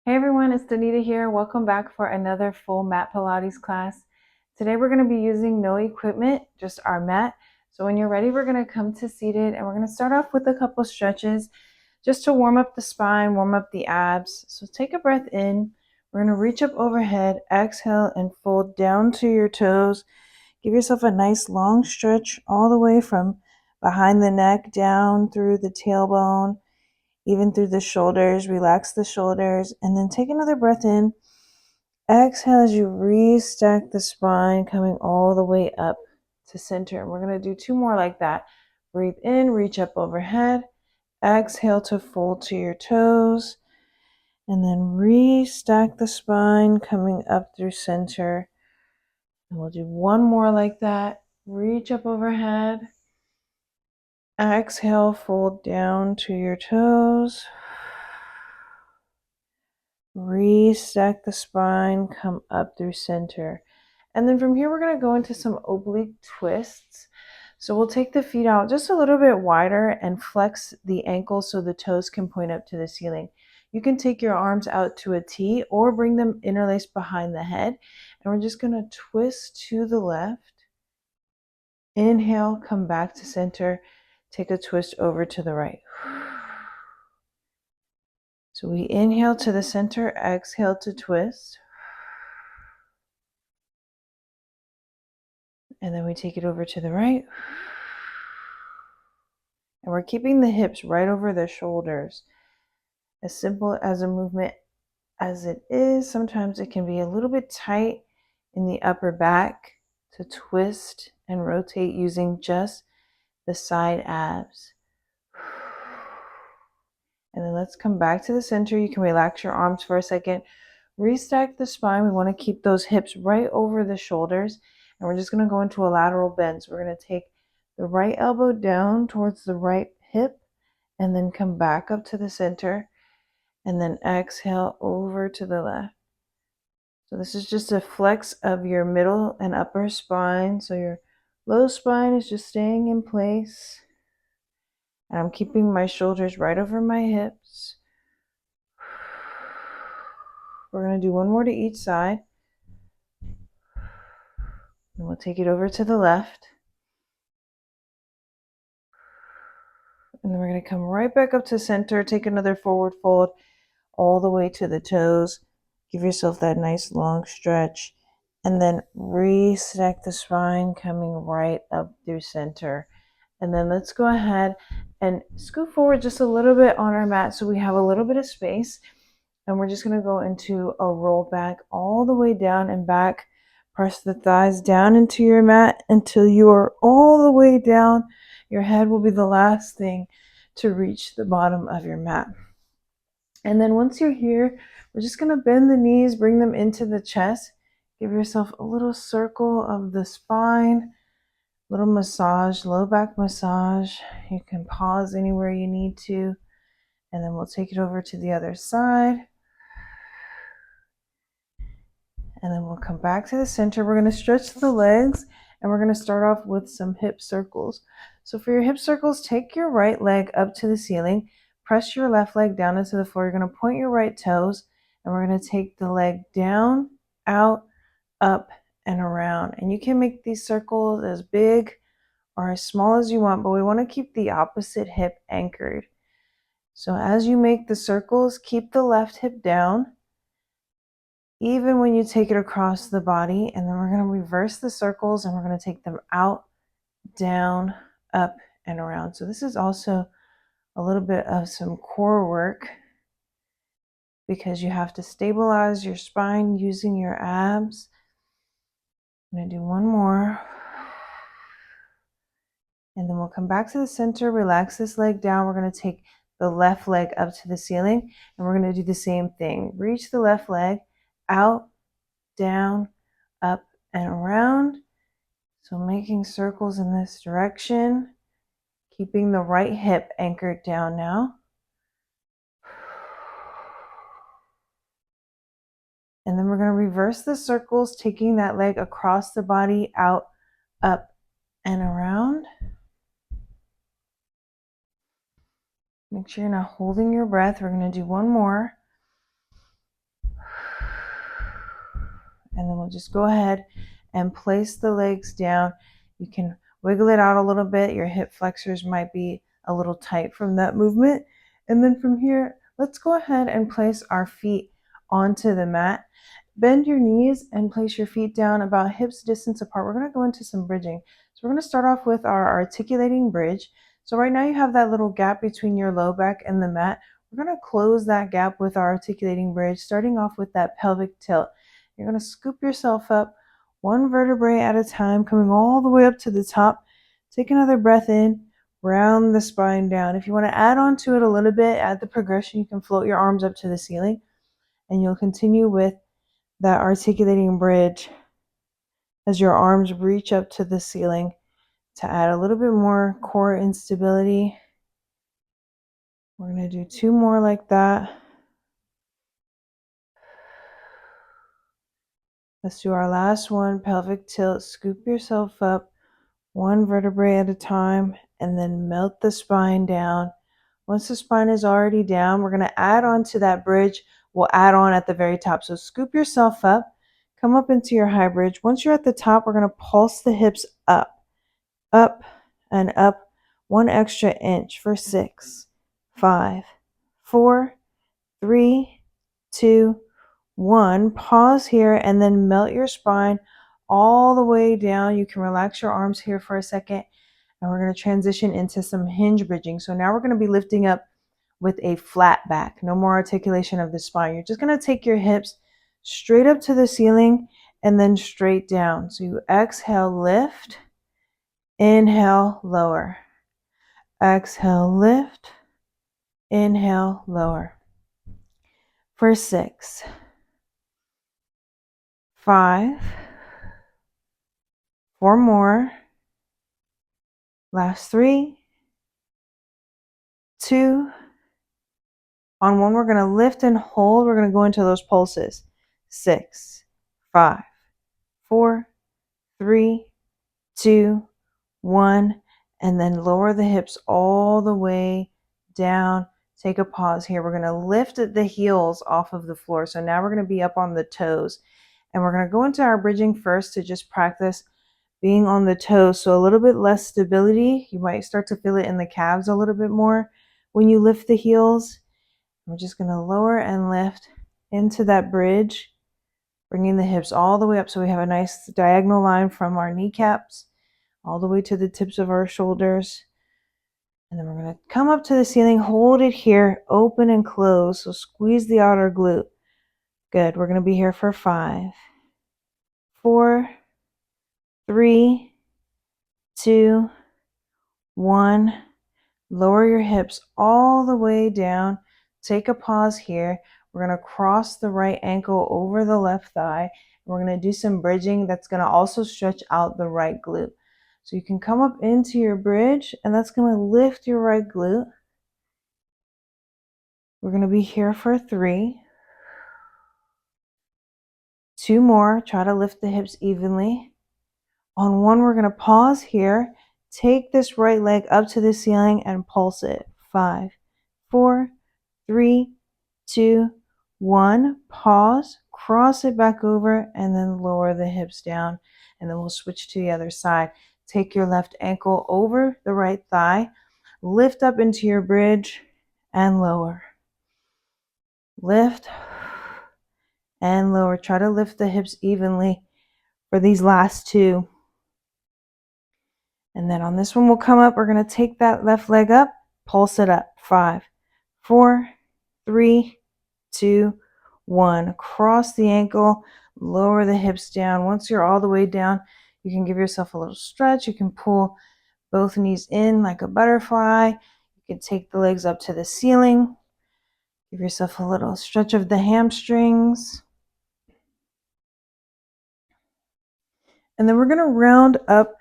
Hey everyone, it's Danita here. Welcome back for another full mat Pilates class. Today we're going to be using no equipment, just our mat. So when you're ready, we're going to come to seated and we're going to start off with a couple stretches just to warm up the spine, warm up the abs. So take a breath in. We're going to reach up overhead, exhale, and fold down to your toes. Give yourself a nice long stretch all the way from behind the neck down through the tailbone, even through the shoulders. Relax the shoulders and then take another breath in. Exhale as you restack the spine, coming all the way up to center. And we're going to do two more like that. Breathe in, reach up overhead. Exhale to fold to your toes. And then restack the spine, coming up through center. And we'll do one more like that. Reach up overhead. Exhale, fold down to your toes. Restack the spine, come up through center. And then from here, we're going to go into some oblique twists. So we'll take the feet out just a little bit wider and flex the ankles so the toes can point up to the ceiling. You can take your arms out to a T or bring them interlaced behind the head. And we're just going to twist to the left. Inhale, come back to center. Take a twist over to the right. So we inhale to the center, exhale to twist. And then we take it over to the right. And we're keeping the hips right over the shoulders. As simple as a movement as it is, sometimes it can be a little bit tight in the upper back to twist and rotate using just the side abs. And then let's come back to the center. You can relax your arms for a second. Restack the spine. We want to keep those hips right over the shoulders. And we're just going to go into a lateral bend. So we're going to take the right elbow down towards the right hip and then come back up to the center and then exhale over to the left. So this is just a flex of your middle and upper spine. So your low spine is just staying in place. And I'm keeping my shoulders right over my hips. We're going to do one more to each side. And we'll take it over to the left. And then we're going to come right back up to center. Take another forward fold all the way to the toes. Give yourself that nice long stretch. And then restack the spine, coming right up through center. And then let's go ahead and scoot forward just a little bit on our mat so we have a little bit of space. And we're just going to go into a roll back all the way down and back. Press the thighs down into your mat until you are all the way down. Your head will be the last thing to reach the bottom of your mat. And then once you're here, we're just going to bend the knees, bring them into the chest. Give yourself a little circle of the spine, little massage, low back massage. You can pause anywhere you need to. And then we'll take it over to the other side. And then we'll come back to the center. We're going to stretch the legs and we're going to start off with some hip circles. So for your hip circles, take your right leg up to the ceiling. Press your left leg down into the floor. You're going to point your right toes and we're going to take the leg down, out, up, and around. And you can make these circles as big or as small as you want, but we want to keep the opposite hip anchored. So as you make the circles, keep the left hip down, even when you take it across the body. And then we're going to reverse the circles and we're going to take them out, down, up, and around. So this is also a little bit of some core work because you have to stabilize your spine using your abs. I'm going to do one more. And then we'll come back to the center, relax this leg down. We're going to take the left leg up to the ceiling and we're going to do the same thing. Reach the left leg out, down, up, and around. So making circles in this direction, keeping the right hip anchored down now. And then we're going to reverse the circles, taking that leg across the body, out, up, and around. Make sure you're not holding your breath. We're going to do one more. we'll just go ahead and place the legs down. You can wiggle it out a little bit. Your hip flexors might be a little tight from that movement. And then from here, let's go ahead and place our feet onto the mat. Bend your knees and place your feet down about hips distance apart. We're going to go into some bridging. So we're going to start off with our articulating bridge. So right now you have that little gap between your low back and the mat. We're going to close that gap with our articulating bridge, starting off with that pelvic tilt. You're going to scoop yourself up one vertebrae at a time, coming all the way up to the top. Take another breath in, round the spine down. If you want to add on to it a little bit, add the progression, you can float your arms up to the ceiling, and you'll continue with that articulating bridge as your arms reach up to the ceiling to add a little bit more core instability. We're going to do 2 more like that. Let's do our last one, pelvic tilt. Scoop yourself up one vertebrae at a time and then melt the spine down. Once the spine is already down, we're going to add on to that bridge. We'll add on at the very top. So scoop yourself up, come up into your high bridge. Once you're at the top, we're going to pulse the hips up, and up 1 extra inch for 6, 5, 4, 3, 2, 1. Pause here and then melt your spine all the way down. You can relax your arms here for a second, and we're going to transition into some hinge bridging. So now we're going to be lifting up with a flat back. No more articulation of the spine. You're just going to take your hips straight up to the ceiling and then straight down. So you exhale, lift, inhale, lower. Exhale, lift, inhale, lower. For 6, 5, 4 more. Last 3, 2. On 1, we're going to lift and hold. We're going to go into those pulses. 6, 5, 4, 3, 2, 1. And then lower the hips all the way down. Take a pause here. We're going to lift the heels off of the floor. So now we're going to be up on the toes. And we're going to go into our bridging first to just practice being on the toes. So a little bit less stability. You might start to feel it in the calves a little bit more when you lift the heels. We're just going to lower and lift into that bridge, bringing the hips all the way up so we have a nice diagonal line from our kneecaps all the way to the tips of our shoulders. And then we're going to come up to the ceiling, hold it here, open and close. So squeeze the outer glute. Good. We're going to be here for 5, 4, 3, 2, 1. Lower your hips all the way down. Take a pause here. We're going to cross the right ankle over the left thigh. We're going to do some bridging that's going to also stretch out the right glute. So you can come up into your bridge, and that's going to lift your right glute. We're going to be here for 3. 2 more. Try to lift the hips evenly. On 1, we're going to pause here. Take this right leg up to the ceiling and pulse it. 5, 4, 3, 2, 1. Pause. Cross it back over and then lower the hips down. And then we'll switch to the other side. Take your left ankle over the right thigh. Lift up into your bridge and lower. Lift and lower. Try to lift the hips evenly for these last 2. And then on this one, we'll come up. We're going to take that left leg up, pulse it up. 5, 4, 3, 2, 1. Cross the ankle, lower the hips down. Once you're all the way down, you can give yourself a little stretch. You can pull both knees in like a butterfly. You can take the legs up to the ceiling. Give yourself a little stretch of the hamstrings. And then we're going to round up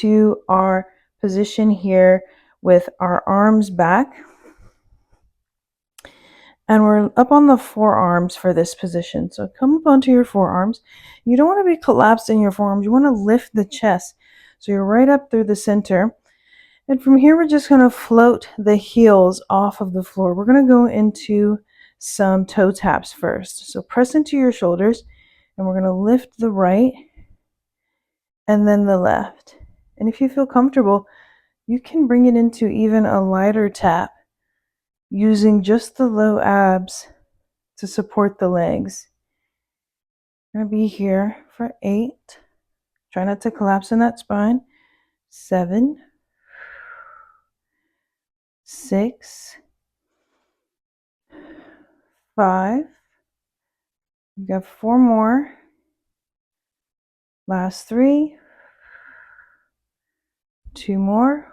to our position here with our arms back. And we're up on the forearms for this position. So come up onto your forearms. You don't want to be collapsed in your forearms. You want to lift the chest. So you're right up through the center. And from here, we're just going to float the heels off of the floor. We're going to go into some toe taps first. So press into your shoulders. And we're going to lift the right and then the left. And if you feel comfortable, you can bring it into even a lighter tap using just the low abs to support the legs. We're going to be here for 8. Try not to collapse in that spine. 7, 6, 5. We got 4 more. Last 3. 2 more.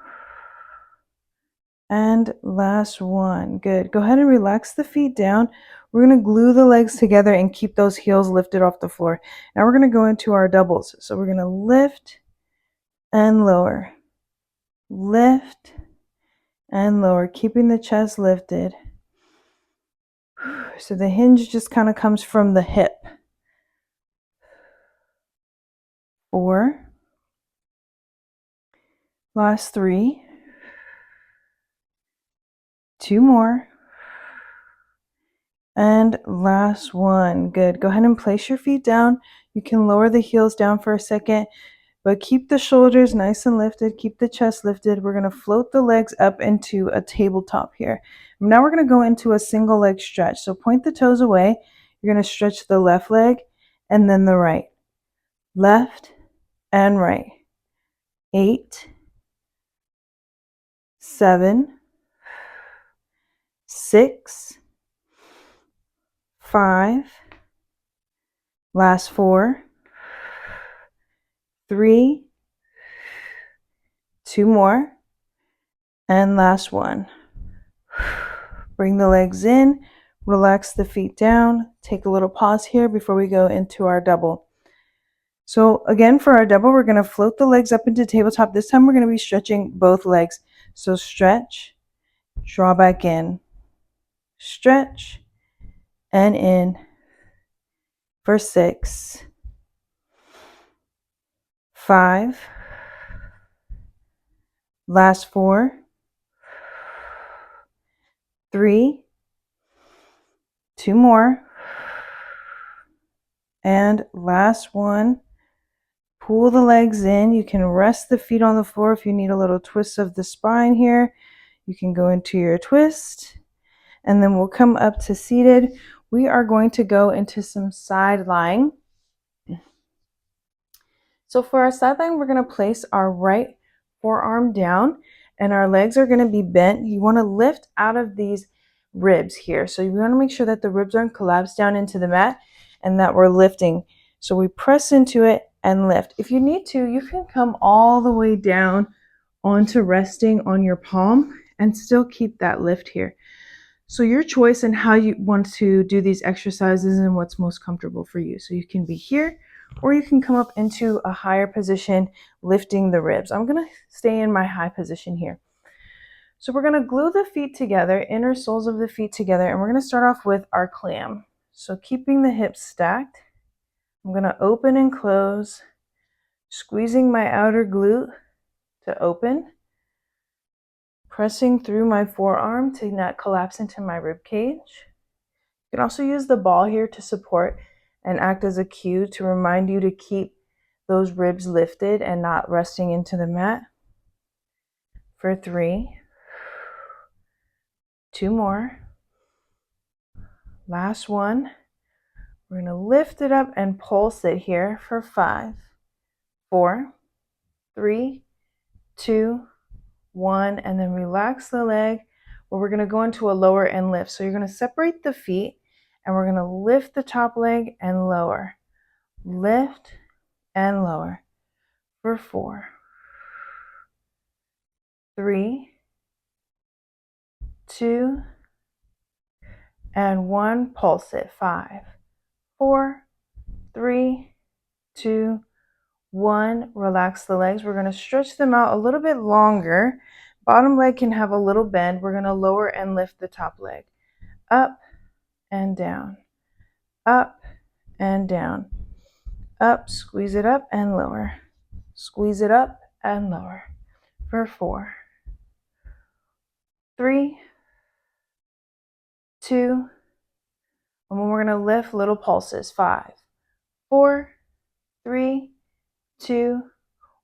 And last 1. Good. Go ahead and relax the feet down. We're going to glue the legs together and keep those heels lifted off the floor. Now we're going to go into our doubles. So we're going to lift and lower. Lift and lower, keeping the chest lifted. So the hinge just kind of comes from the hip. 4. Last 3. 2 more. And last 1. Good. Go ahead and place your feet down. You can lower the heels down for a second, but keep the shoulders nice and lifted. Keep the chest lifted. We're going to float the legs up into a tabletop here. Now we're going to go into a single leg stretch. So point the toes away. You're going to stretch the left leg and then the right. Left and right. 8, 7, 6, 5, last 4, 3, 2 more, and last 1. Bring the legs in, relax the feet down, take a little pause here before we go into our double. So again, for our double, we're going to float the legs up into tabletop. This time we're going to be stretching both legs. So stretch, draw back in, stretch, and in for 6, 5, last 4, 3, 2 more, and last 1. Pull the legs in. You can rest the feet on the floor if you need a little twist of the spine here. You can go into your twist, and then we'll come up to seated. We are going to go into some side lying. So for our side lying, we're going to place our right forearm down, and our legs are going to be bent. You want to lift out of these ribs here. So you want to make sure that the ribs aren't collapsed down into the mat and that we're lifting. So we press into it and lift. If you need to, you can come all the way down onto resting on your palm and still keep that lift here. So your choice in how you want to do these exercises and what's most comfortable for you. So you can be here, or you can come up into a higher position, lifting the ribs. I'm going to stay in my high position here. So we're going to glue the feet together, inner soles of the feet together, and we're going to start off with our clam. So keeping the hips stacked, I'm going to open and close, squeezing my outer glute to open, pressing through my forearm to not collapse into my rib cage. You can also use the ball here to support and act as a cue to remind you to keep those ribs lifted and not resting into the mat. For 3, 2 more, last 1. We're going to lift it up and pulse it here for 5, 4, 3, 2, 1, and then relax the leg. Well, we're going to go into a lower end lift. So you're going to separate the feet and we're going to lift the top leg and lower. Lift and lower for 4, 3, 2, and 1. Pulse it. 5, 4, 3, 2, 1. Relax the legs. We're going to stretch them out a little bit longer. Bottom leg can have a little bend. We're going to lower and lift the top leg. Up and down. Up and down. Up, squeeze it up and lower. Squeeze it up and lower. For 4, 3, 2, and then we're going to lift little pulses. 5, 4, 3, 2,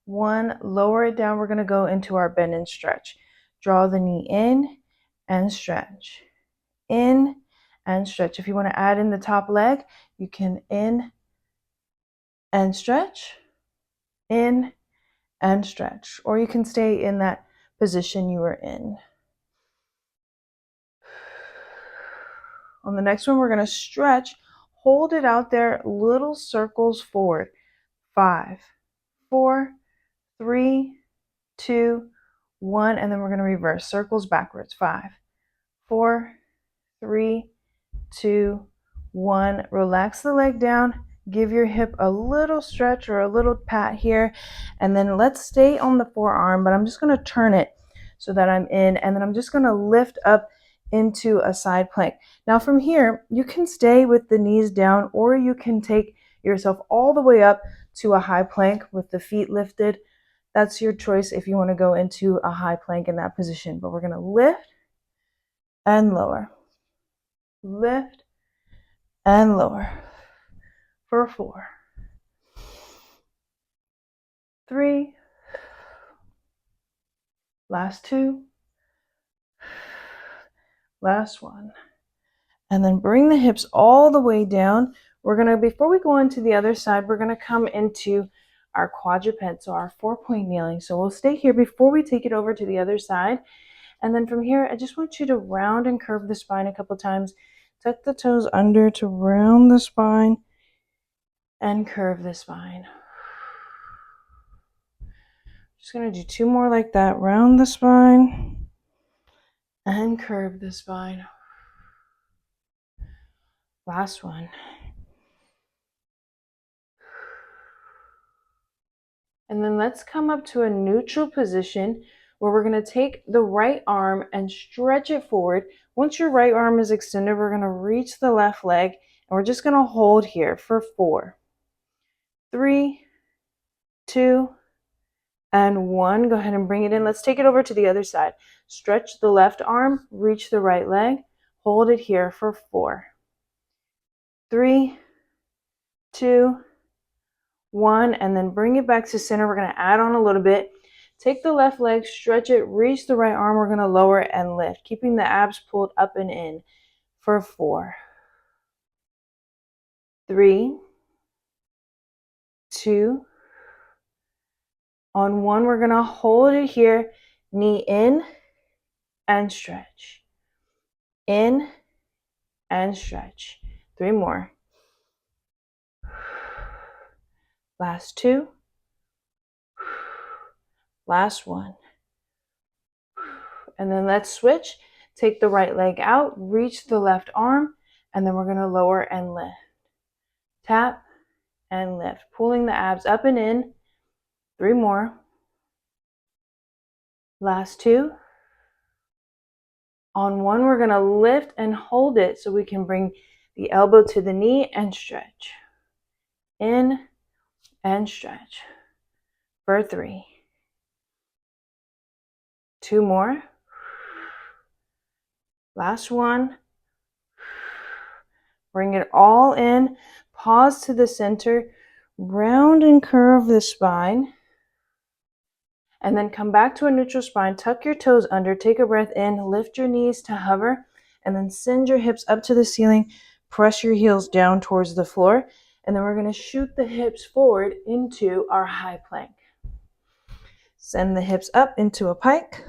1. Lower it down. We're going to go into our bend and stretch. Draw the knee in and stretch. In and stretch. If you want to add in the top leg, you can in and stretch, in and stretch, or you can stay in that position you were in. On the next one, we're going to stretch, hold it out there, little circles forward. 5, 4, 3, 2, 1, and then we're going to reverse circles backwards. 5, 4, 3, 2, 1. Relax the leg down. Give your hip a little stretch or a little pat here. And then let's stay on the forearm, but I'm just going to turn it so that I'm in. And then I'm just going to lift up into a side plank. Now from here, you can stay with the knees down, or you can take yourself all the way up to a high plank with the feet lifted. That's your choice if you want to go into a high plank in that position. But we're going to lift and lower. Lift and lower for 4, 3, last 2, last 1. And then bring the hips all the way down. We're going to, before we go into the other side, we're going to come into our quadruped, so our 4-point kneeling. So we'll stay here before we take it over to the other side. And then from here, I just want you to round and curve the spine a couple times. Tuck the toes under to round the spine and curve the spine. Just going to do 2 more like that. Round the spine and curve the spine. Last one. And then let's come up to a neutral position where we're going to take the right arm and stretch it forward. Once your right arm is extended, we're going to reach the left leg, and we're just going to hold here for 4, 3, 2, and 1. Go ahead and bring it in. Let's take it over to the other side. Stretch the left arm, reach the right leg, hold it here for 4, 3, 2, 1, and then bring it back to center. We're going to add on a little bit. Take the left leg, stretch it, reach the right arm. We're going to lower and lift, keeping the abs pulled up and in for 4, 3, 2, on 1. We're going to hold it here, knee in and stretch, in and stretch. 3 more. Last 2. Last 1. And then let's switch. Take the right leg out, reach the left arm, and then we're going to lower and lift. Tap and lift, pulling the abs up and in. 3 more. Last 2. On 1, we're going to lift and hold it so we can bring the elbow to the knee and stretch. In and stretch for 3. 2 more. Last 1. Bring it all in. Pause to the center. Round and curve the spine. And then come back to a neutral spine. Tuck your toes under. Take a breath in. Lift your knees to hover. And then send your hips up to the ceiling. Press your heels down towards the floor. And then we're going to shoot the hips forward into our high plank. Send the hips up into a pike.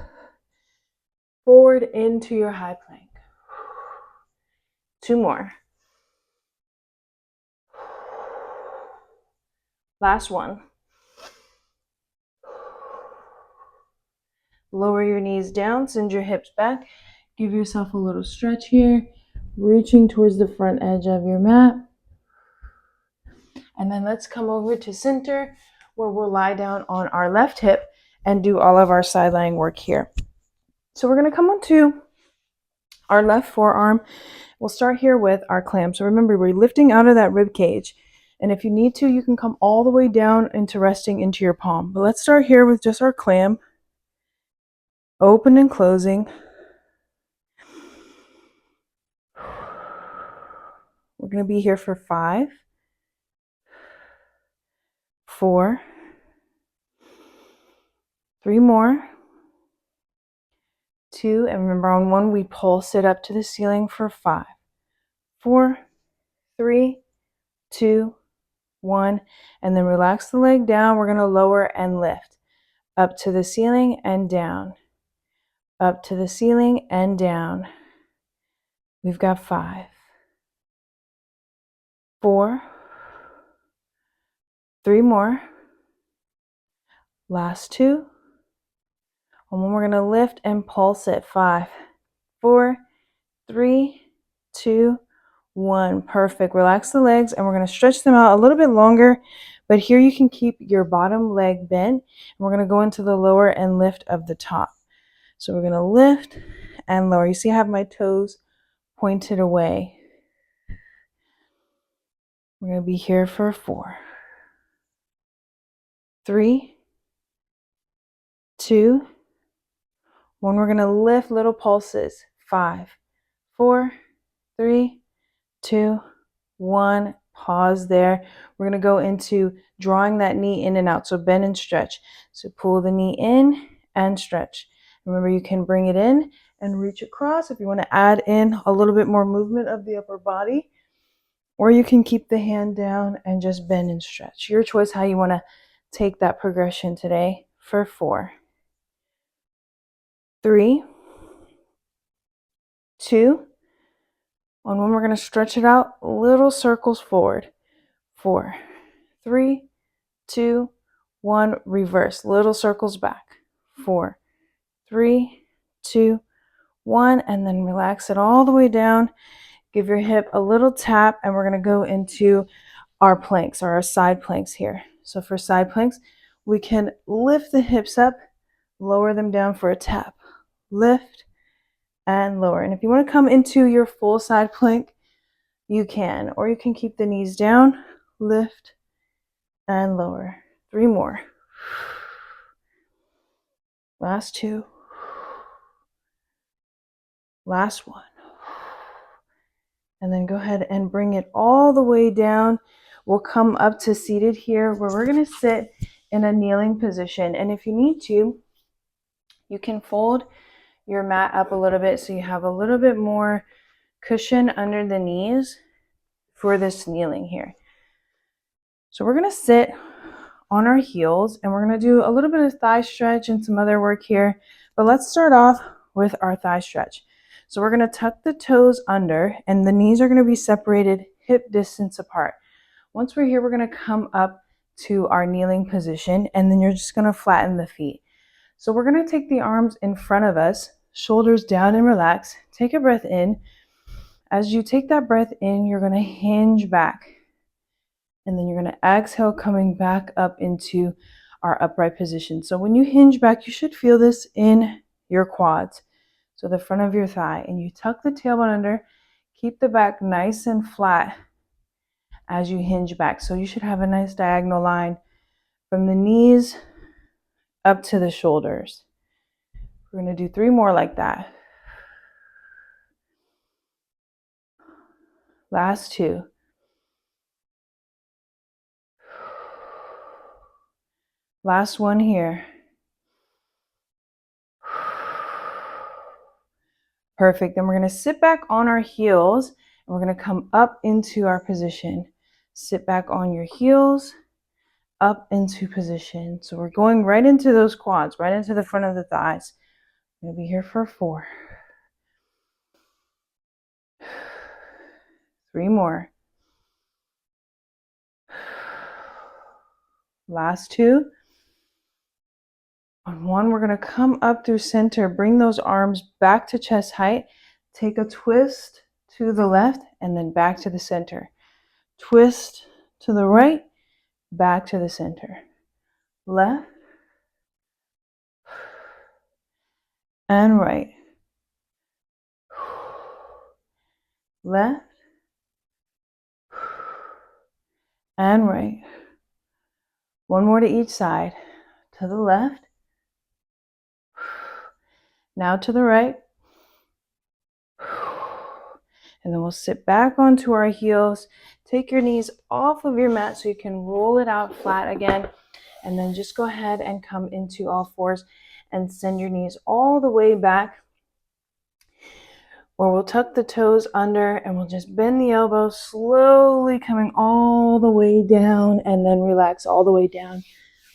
Forward into your high plank. 2 more. Last 1. Lower your knees down, send your hips back. Give yourself a little stretch here, reaching towards the front edge of your mat. And then let's come over to center, where we'll lie down on our left hip and do all of our sideline work here. So we're going to come onto our left forearm. We'll start here with our clam. So remember, we're lifting out of that rib cage. And if you need to, you can come all the way down into resting into your palm. But let's start here with just our clam. Open and closing. We're going to be here for 5, 4, 3 more, 2, and remember on 1 we pulse it up to the ceiling for 5, 4, 3, 2, 1, and then relax the leg down. We're going to lower and lift up to the ceiling and down, up to the ceiling and down. We've got 5, 4, 3 more, last 2, and then we're going to lift and pulse it. 5, 4, 3, 2, 1. Perfect. Relax the legs and we're going to stretch them out a little bit longer, but here you can keep your bottom leg bent, and we're going to go into the lower and lift of the top. So we're going to lift and lower. You see I have my toes pointed away. We're going to be here for 4, 3, 2, 1. We're going to lift little pulses. 5, 4, 3, 2, 1. Pause there. We're going to go into drawing that knee in and out. So bend and stretch. So pull the knee in and stretch. Remember, you can bring it in and reach across if you want to add in a little bit more movement of the upper body, or you can keep the hand down and just bend and stretch. Your choice how you want to take that progression today for 4, 3, 2, on 1 we're going to stretch it out, little circles forward. 4, 3, 2, 1, reverse, little circles back. 4, 3, 2, 1, and then relax it all the way down. Give your hip a little tap, and we're going to go into our planks, or our side planks here. So for side planks, we can lift the hips up, lower them down for a tap. Lift and lower. And if you want to come into your full side plank, you can, or you can keep the knees down, lift and lower. 3 more. Last 2. Last 1. And then go ahead and bring it all the way down. We'll come up to seated here, where we're going to sit in a kneeling position. And if you need to, you can fold your mat up a little bit so you have a little bit more cushion under the knees for this kneeling here. So we're going to sit on our heels, and we're going to do a little bit of thigh stretch and some other work here. But let's start off with our thigh stretch. So we're going to tuck the toes under, and the knees are going to be separated hip distance apart. Once we're here, we're going to come up to our kneeling position, and then you're just going to flatten the feet. So we're going to take the arms in front of us, shoulders down and relax. Take a breath in. As you take that breath in, you're going to hinge back. And then you're going to exhale, coming back up into our upright position. So when you hinge back, you should feel this in your quads. So the front of your thigh. And you tuck the tailbone under. Keep the back nice and flat as you hinge back. So you should have a nice diagonal line from the knees up to the shoulders. We're going to do 3 more like that. Last 2. Last 1 here. Perfect. Then we're going to sit back on our heels, and we're going to come up into our position. Sit back on your heels, up into position. So we're going right into those quads, right into the front of the thighs. I'm going to be here for 4. 3 more. Last 2. On 1, we're going to come up through center, bring those arms back to chest height, take a twist to the left, and then back to the center. Twist to the right, back to the center. Left and right. Left and right. 1 more to each side. To the left. Now to the right. And then we'll sit back onto our heels. take your knees off of your mat so you can roll it out flat again. And then just go ahead and come into all fours and send your knees all the way back, where we'll tuck the toes under and we'll just bend the elbows, slowly coming all the way down, and then relax all the way down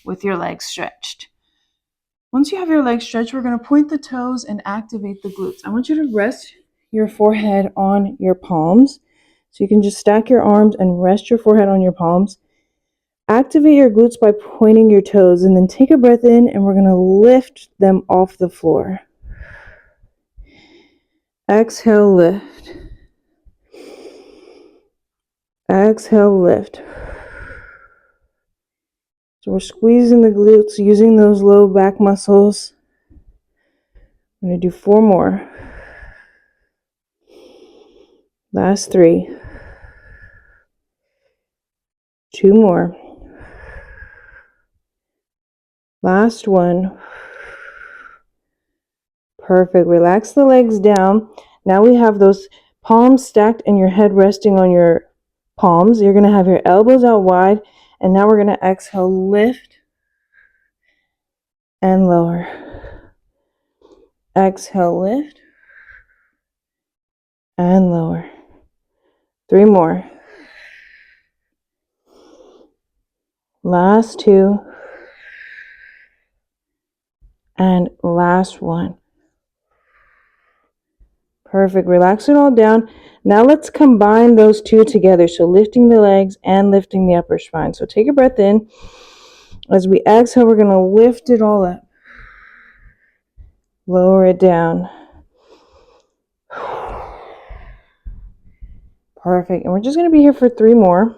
with your legs stretched. Once you have your legs stretched, we're going to point the toes and activate the glutes. I want you to rest your forehead on your palms. So you can just stack your arms and rest your forehead on your palms. Activate your glutes by pointing your toes, and then take a breath in, and we're going to lift them off the floor. Exhale, lift. Exhale, lift. So we're squeezing the glutes, using those low back muscles. I'm going to do 4 more. Last 3. 2 more. Last 1. Perfect. Relax the legs down. Now we have those palms stacked and your head resting on your palms. You're going to have your elbows out wide. And now we're going to exhale, lift and lower. Exhale, lift and lower. 3 more. Last 2. And last 1. Perfect. Relax it all down. Now let's combine those 2 together. So lifting the legs and lifting the upper spine. So take a breath in. As we exhale, we're going to lift it all up. Lower it down. Perfect. And we're just going to be here for 3 more.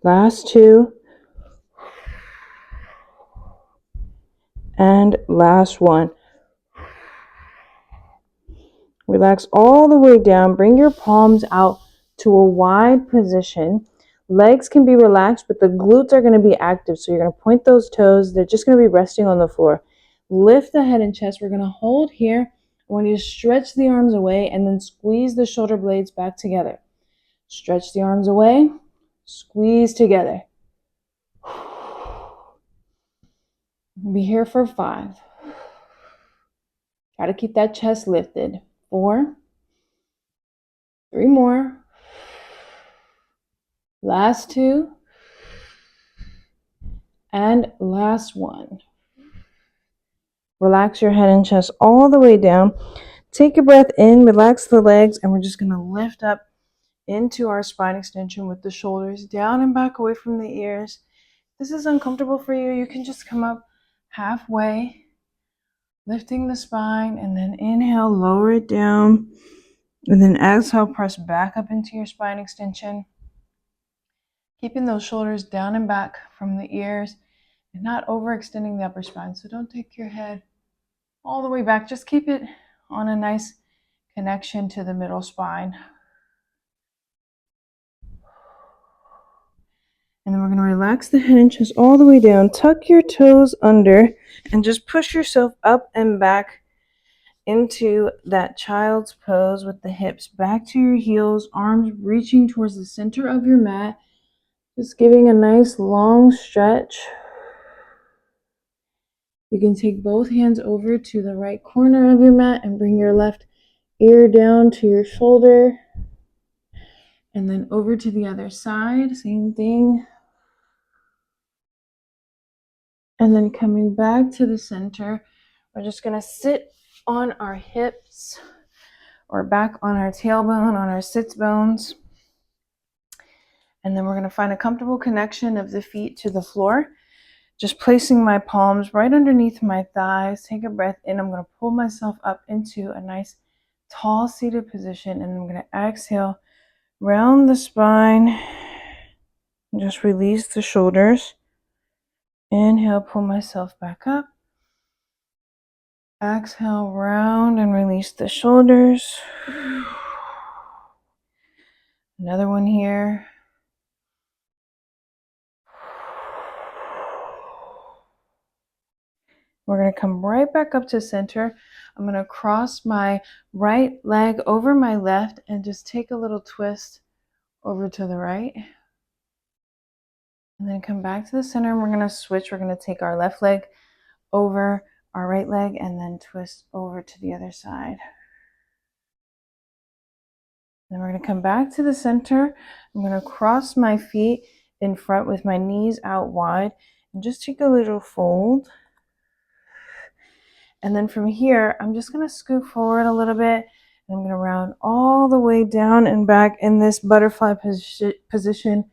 Last 2. And last 1. Relax all the way down. Bring your palms out to a wide position. Legs can be relaxed, but the glutes are going to be active. So you're going to point those toes. They're just going to be resting on the floor. Lift the head and chest. We're going to hold here. I want you to stretch the arms away and then squeeze the shoulder blades back together. Stretch the arms away. Squeeze together. Be here for 5. Try to keep that chest lifted. 4. 3 more. Last 2. And last 1. Relax your head and chest all the way down. Take a breath in, relax the legs, and we're just going to lift up into our spine extension with the shoulders down and back away from the ears. If this is uncomfortable for you, you can just come up halfway, lifting the spine, and then inhale, lower it down, and then exhale, press back up into your spine extension, keeping those shoulders down and back from the ears and not overextending the upper spine. So don't take your head all the way back. Just keep it on a nice connection to the middle spine. And then we're going to relax the head and chest all the way down. Tuck your toes under and just push yourself up and back into that child's pose with the hips back to your heels, arms reaching towards the center of your mat. Just giving a nice long stretch. You can take both hands over to the right corner of your mat and bring your left ear down to your shoulder. And then over to the other side, same thing. And then coming back to the center, we're just going to sit on our hips or back on our tailbone, on our sits bones. And then we're going to find a comfortable connection of the feet to the floor. Just placing my palms right underneath my thighs. Take a breath in. I'm going to pull myself up into a nice tall seated position. And I'm going to exhale, round the spine. And just release the shoulders. Inhale, pull myself back up. Exhale, round and release the shoulders. Another one here. We're going to come right back up to center. I'm going to cross my right leg over my left and just take a little twist over to the right. And then come back to the center, and we're going to switch. We're going to take our left leg over our right leg and then twist over to the other side. Then we're going to come back to the center. I'm going to cross my feet in front with my knees out wide and just take a little fold. And then from here, I'm just going to scoot forward a little bit. And I'm going to round all the way down and back in this butterfly position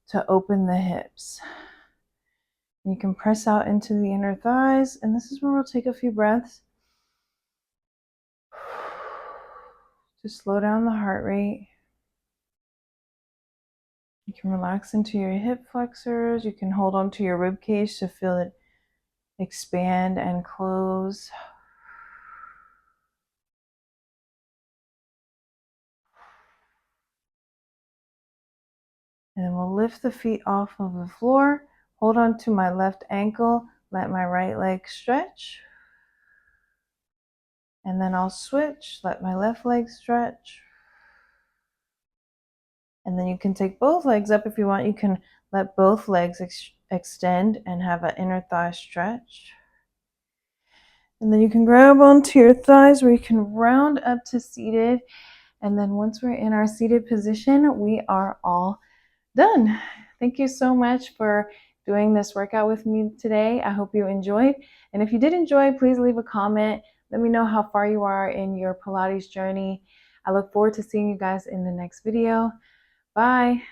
to open the hips. You can press out into the inner thighs, and this is where we'll take a few breaths to slow down the heart rate. You can relax into your hip flexors. You can hold on to your rib cage to feel it expand and close. And then we'll lift the feet off of the floor, hold on to my left ankle, let my right leg stretch. And then I'll switch, let my left leg stretch. And then you can take both legs up if you want. You can let both legs extend and have an inner thigh stretch. And then you can grab onto your thighs where you can round up to seated. And then once we're in our seated position, we are all done. Thank you so much for doing this workout with me today. I hope you enjoyed. And if you did enjoy, please leave a comment. Let me know how far you are in your Pilates journey. I look forward to seeing you guys in the next video. Bye.